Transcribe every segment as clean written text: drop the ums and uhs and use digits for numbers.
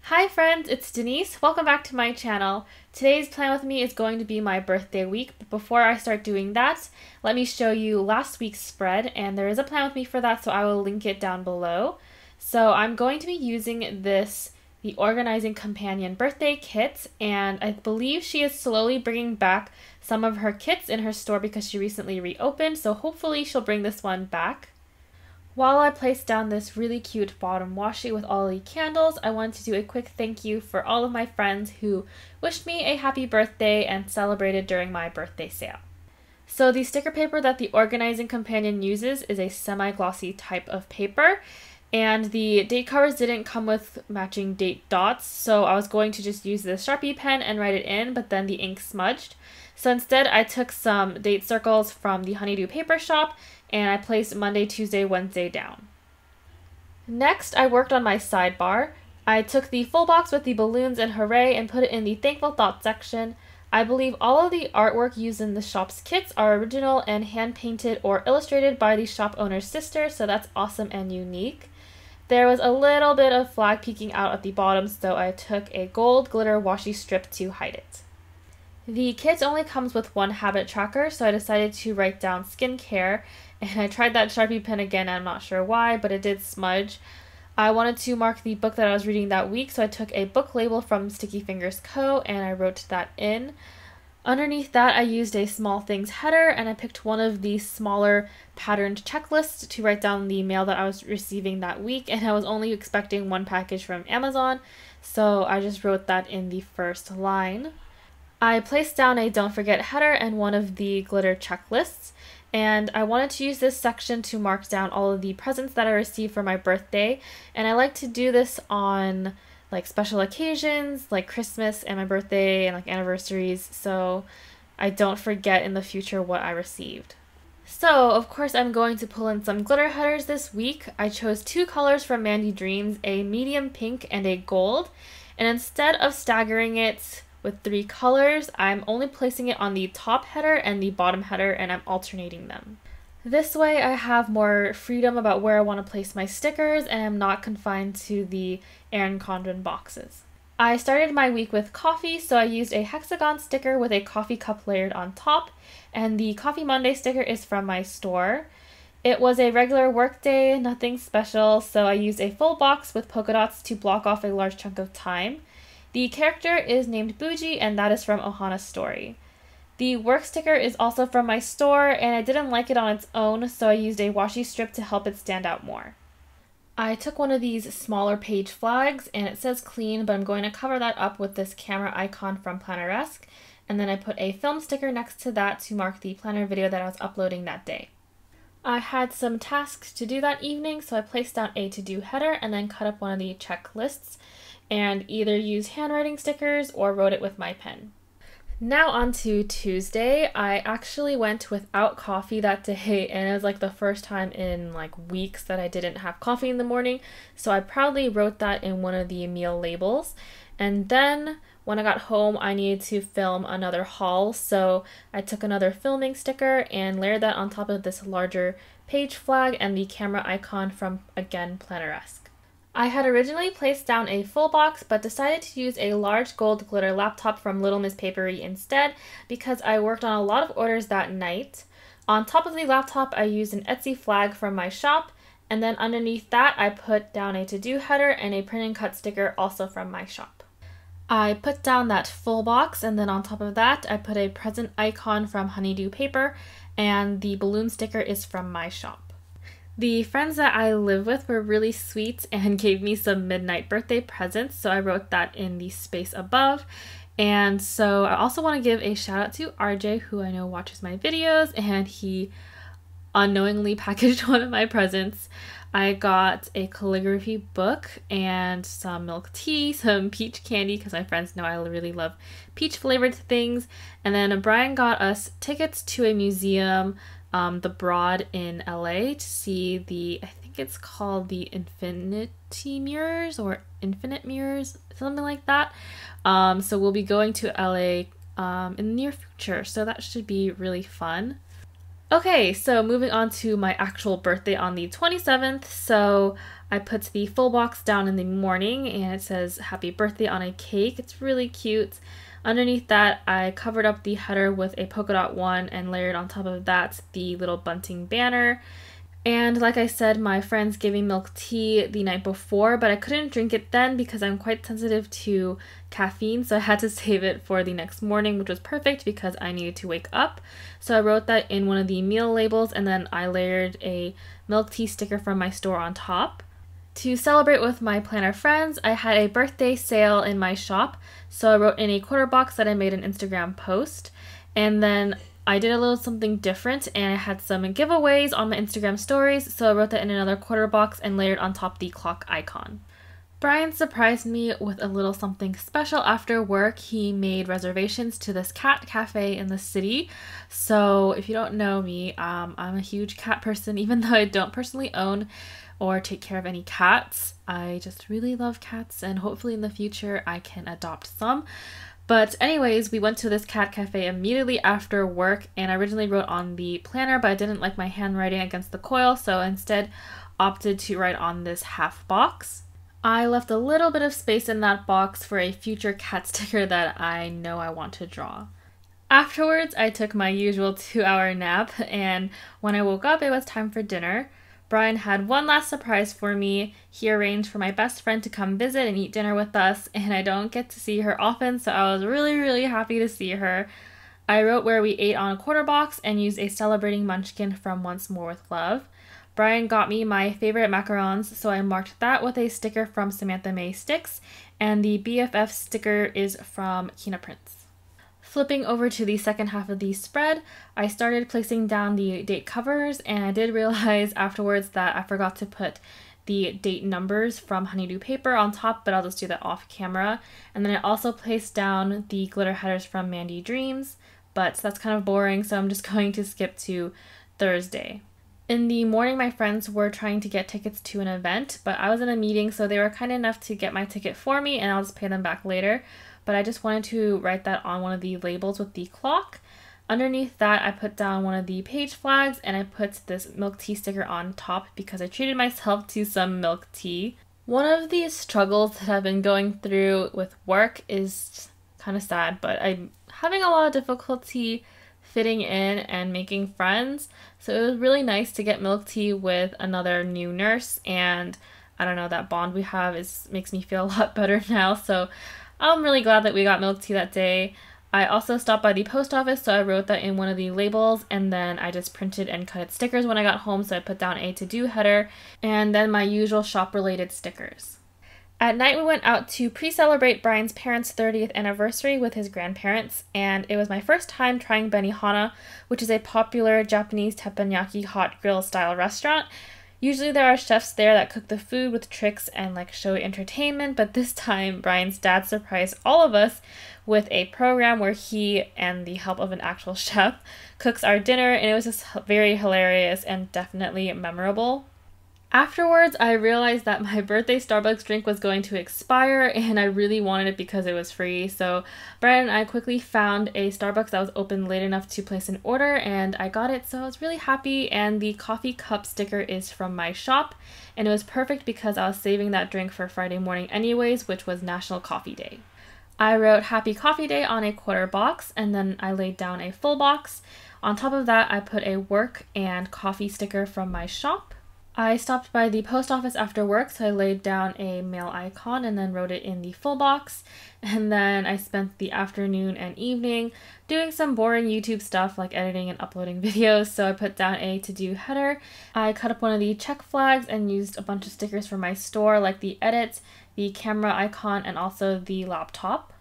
Hi friends, it's Denise. Welcome back to my channel. Today's plan with me is going to be my birthday week, but before I start doing that, let me show you last week's spread, and there is a plan with me for that, so I will link it down below. So I'm going to be using the Organizing Companion birthday kit, and I believe she is slowly bringing back some of her kits in her store because she recently reopened, so hopefully she'll bring this one back. While I place down this really cute bottom washi with all the candles, I want to do a quick thank you for all of my friends who wished me a happy birthday and celebrated during my birthday sale. So the sticker paper that the Organizing Companion uses is a semi-glossy type of paper, and the date covers didn't come with matching date dots, so I was going to just use the Sharpie pen and write it in, but then the ink smudged. So instead I took some date circles from the Honeydew paper shop and I placed Monday, Tuesday, Wednesday down. Next, I worked on my sidebar. I took the full box with the balloons and hooray and put it in the Thankful Thought section. I believe all of the artwork used in the shop's kits are original and hand-painted or illustrated by the shop owner's sister, so that's awesome and unique. There was a little bit of flag peeking out at the bottom, so I took a gold glitter washi strip to hide it. The kit only comes with one habit tracker, so I decided to write down skincare, and I tried that Sharpie pen again, I'm not sure why, but it did smudge. I wanted to mark the book that I was reading that week, so I took a book label from Sticky Fingers Co. and I wrote that in. Underneath that, I used a small things header, and I picked one of the smaller patterned checklists to write down the mail that I was receiving that week, and I was only expecting one package from Amazon, so I just wrote that in the first line. I placed down a don't forget header and one of the glitter checklists, and I wanted to use this section to mark down all of the presents that I received for my birthday, and I like to do this on like special occasions like Christmas and my birthday and like anniversaries, so I don't forget in the future what I received. So of course I'm going to pull in some glitter headers this week. I chose two colors from Mandy Dreams, a medium pink and a gold, and instead of staggering it with three colors, I'm only placing it on the top header and the bottom header, and I'm alternating them. This way I have more freedom about where I want to place my stickers, and I'm not confined to the Erin Condren boxes. I started my week with coffee, so I used a hexagon sticker with a coffee cup layered on top, and the Coffee Monday sticker is from my store. It was a regular work day, nothing special, so I used a full box with polka dots to block off a large chunk of time. The character is named Bougie, and that is from Ohana's story. The work sticker is also from my store, and I didn't like it on its own, so I used a washi strip to help it stand out more. I took one of these smaller page flags, and it says clean, but I'm going to cover that up with this camera icon from Planner-esque, and then I put a film sticker next to that to mark the planner video that I was uploading that day. I had some tasks to do that evening, so I placed down a to-do header and then cut up one of the checklists, and either used handwriting stickers or wrote it with my pen. Now on to Tuesday. I actually went without coffee that day, and it was like the first time in like weeks that I didn't have coffee in the morning, so I proudly wrote that in one of the meal labels. And then when I got home, I needed to film another haul, so I took another filming sticker and layered that on top of this larger page flag and the camera icon from, again, Planner-esque. I had originally placed down a full box, but decided to use a large gold glitter laptop from Little Miss Papery instead because I worked on a lot of orders that night. On top of the laptop, I used an Etsy flag from my shop, and then underneath that, I put down a to-do header and a print and cut sticker also from my shop. I put down that full box, and then on top of that, I put a present icon from Honeydew Paper, and the balloon sticker is from my shop. The friends that I live with were really sweet and gave me some midnight birthday presents, so I wrote that in the space above. And so I also want to give a shout out to RJ, who I know watches my videos, and he unknowingly packaged one of my presents. I got a calligraphy book and some milk tea, some peach candy, because my friends know I really love peach flavored things. And then Brian got us tickets to a museum, the Broad in LA, to see the, I think it's called the Infinity Mirrors or Infinite Mirrors, something like that. So we'll be going to LA in the near future, so that should be really fun. Okay, so moving on to my actual birthday on the 27th. So I put the full box down in the morning and it says happy birthday on a cake. It's really cute. Underneath that, I covered up the header with a polka dot one and layered on top of that the little bunting banner. And like I said, my friends gave me milk tea the night before, but I couldn't drink it then because I'm quite sensitive to caffeine, so I had to save it for the next morning, which was perfect because I needed to wake up. So I wrote that in one of the meal labels, and then I layered a milk tea sticker from my store on top. To celebrate with my planner friends, I had a birthday sale in my shop, so I wrote in a quarter box that I made an Instagram post, and then I did a little something different and I had some giveaways on my Instagram stories, so I wrote that in another quarter box and layered on top the clock icon. Brian surprised me with a little something special after work. He made reservations to this cat cafe in the city. So if you don't know me, I'm a huge cat person, even though I don't personally own or take care of any cats. I just really love cats, and hopefully in the future I can adopt some. But anyways, we went to this cat cafe immediately after work, and I originally wrote on the planner, but I didn't like my handwriting against the coil, so instead opted to write on this half box. I left a little bit of space in that box for a future cat sticker that I know I want to draw. Afterwards, I took my usual 2-hour nap, and when I woke up, it was time for dinner. Brian had one last surprise for me. He arranged for my best friend to come visit and eat dinner with us, and I don't get to see her often, so I was really happy to see her. I wrote where we ate on a quarter box and used a celebrating munchkin from Once More with Love. Brian got me my favorite macarons, so I marked that with a sticker from Samantha May Sticks, and the BFF sticker is from Kina Prince. Flipping over to the second half of the spread, I started placing down the date covers, and I did realize afterwards that I forgot to put the date numbers from Honeydew Paper on top, but I'll just do that off camera. And then I also placed down the glitter headers from Mandy Dreams, but that's kind of boring, so I'm just going to skip to Thursday. In the morning, my friends were trying to get tickets to an event, but I was in a meeting, so they were kind enough to get my ticket for me, and I'll just pay them back later. But I just wanted to write that on one of the labels with the clock. Underneath that, I put down one of the page flags, and I put this milk tea sticker on top because I treated myself to some milk tea. One of the struggles that I've been going through with work is kind of sad, but I'm having a lot of difficulty fitting in and making friends. So it was really nice to get milk tea with another new nurse, and I don't know, that bond we have makes me feel a lot better now. So I'm really glad that we got milk tea that day. I also stopped by the post office, so I wrote that in one of the labels, and then I just printed and cut stickers when I got home, so I put down a to-do header, and then my usual shop-related stickers. At night, we went out to pre-celebrate Brian's parents' 30th anniversary with his grandparents, and it was my first time trying Benihana, which is a popular Japanese teppanyaki hot grill style restaurant. Usually there are chefs there that cook the food with tricks and showy entertainment, but this time Brian's dad surprised all of us with a program where he, and the help of an actual chef, cooks our dinner, and it was just very hilarious and definitely memorable. Afterwards, I realized that my birthday Starbucks drink was going to expire and I really wanted it because it was free. So Brian and I quickly found a Starbucks that was open late enough to place an order and I got it. So I was really happy, and the coffee cup sticker is from my shop and it was perfect because I was saving that drink for Friday morning anyways, which was National Coffee Day. I wrote Happy Coffee Day on a quarter box and then I laid down a full box. On top of that, I put a work and coffee sticker from my shop. I stopped by the post office after work, so I laid down a mail icon and then wrote it in the full box. And then I spent the afternoon and evening doing some boring YouTube stuff like editing and uploading videos, so I put down a to-do header. I cut up one of the check flags and used a bunch of stickers from my store like the edit, the camera icon, and also the laptop.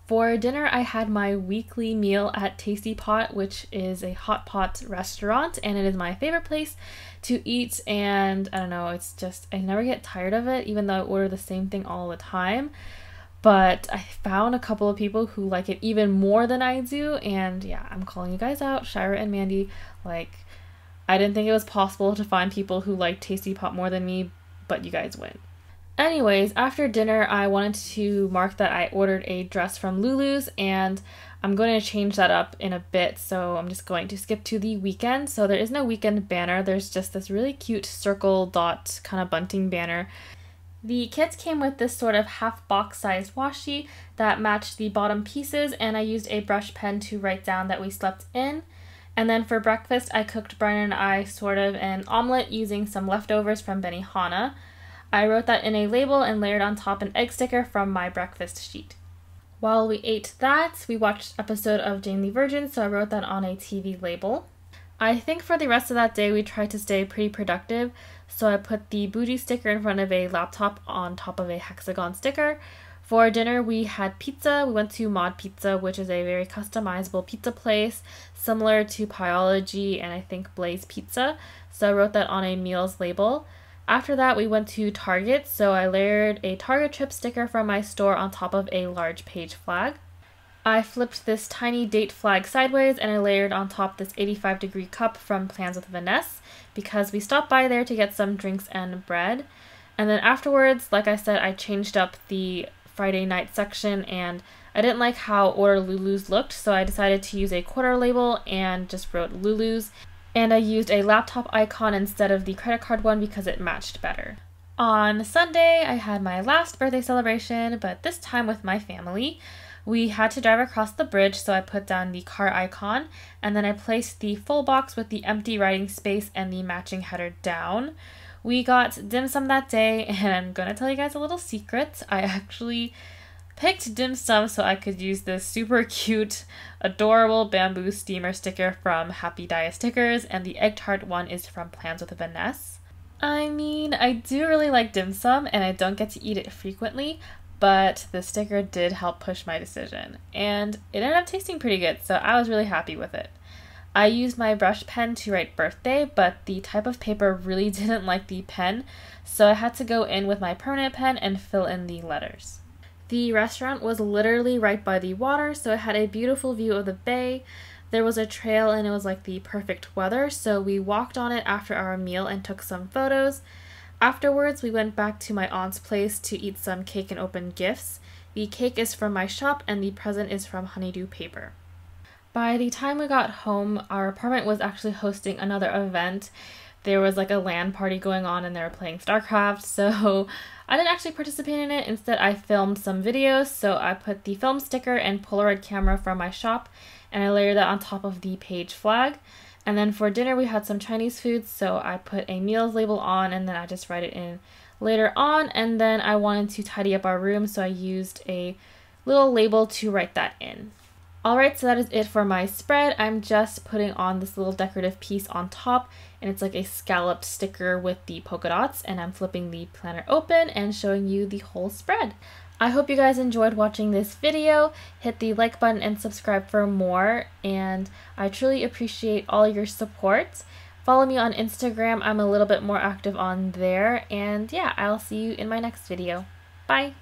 For dinner, I had my weekly meal at Tasty Pot, which is a hot pot restaurant, and it is my favorite place to eat, and I don't know, it's just, I never get tired of it, even though I order the same thing all the time. But I found a couple of people who like it even more than I do, and yeah, I'm calling you guys out, Shira and Mandy. Like, I didn't think it was possible to find people who like Tasty Pot more than me, but you guys win. Anyways, after dinner, I wanted to mark that I ordered a dress from Lulu's, and I'm going to change that up in a bit, so I'm just going to skip to the weekend. So there is no weekend banner, there's just this really cute circle dot kind of bunting banner. The kits came with this sort of half box sized washi that matched the bottom pieces, and I used a brush pen to write down that we slept in. And then for breakfast, I cooked Brian and I sort of an omelet using some leftovers from Benihana. I wrote that in a label and layered on top an egg sticker from my breakfast sheet. While we ate that, we watched an episode of Jane the Virgin, so I wrote that on a TV label. I think for the rest of that day we tried to stay pretty productive, so I put the bougie sticker in front of a laptop on top of a hexagon sticker. For dinner we had pizza. We went to Mod Pizza, which is a very customizable pizza place, similar to Pieology and I think Blaze Pizza, so I wrote that on a meals label. After that, we went to Target, so I layered a Target trip sticker from my store on top of a large page flag. I flipped this tiny date flag sideways and I layered on top this 85-degree cup from Plans with Vanessa because we stopped by there to get some drinks and bread. And then afterwards, like I said, I changed up the Friday night section and I didn't like how Order Lulu's looked, so I decided to use a quarter label and just wrote Lulu's. And I used a laptop icon instead of the credit card one because it matched better. On Sunday, I had my last birthday celebration, but this time with my family. We had to drive across the bridge, so I put down the car icon, and then I placed the full box with the empty writing space and the matching header down. We got dim sum that day, and I'm gonna tell you guys a little secret. I actually picked dim sum so I could use this super cute, adorable bamboo steamer sticker from Happy Dia Stickers, and the egg tart one is from Plans with Vanessa. I mean, I do really like dim sum and I don't get to eat it frequently, but the sticker did help push my decision, and it ended up tasting pretty good, so I was really happy with it. I used my brush pen to write birthday, but the type of paper really didn't like the pen, so I had to go in with my permanent pen and fill in the letters. The restaurant was literally right by the water, so it had a beautiful view of the bay. There was a trail and it was like the perfect weather, so we walked on it after our meal and took some photos. Afterwards, we went back to my aunt's place to eat some cake and open gifts. The cake is from my shop and the present is from Honeydew Paper. By the time we got home, our apartment was actually hosting another event. There was like a LAN party going on and they were playing StarCraft, so I didn't actually participate in it. Instead, I filmed some videos, so I put the film sticker and Polaroid camera from my shop and I layered that on top of the page flag. And then for dinner, we had some Chinese food, so I put a meals label on and then I just write it in later on. And then I wanted to tidy up our room, so I used a little label to write that in. Alright, so that is it for my spread. I'm just putting on this little decorative piece on top, and it's like a scalloped sticker with the polka dots, and I'm flipping the planner open and showing you the whole spread. I hope you guys enjoyed watching this video. Hit the like button and subscribe for more, and I truly appreciate all your support. Follow me on Instagram, I'm a little bit more active on there, and yeah, I'll see you in my next video. Bye!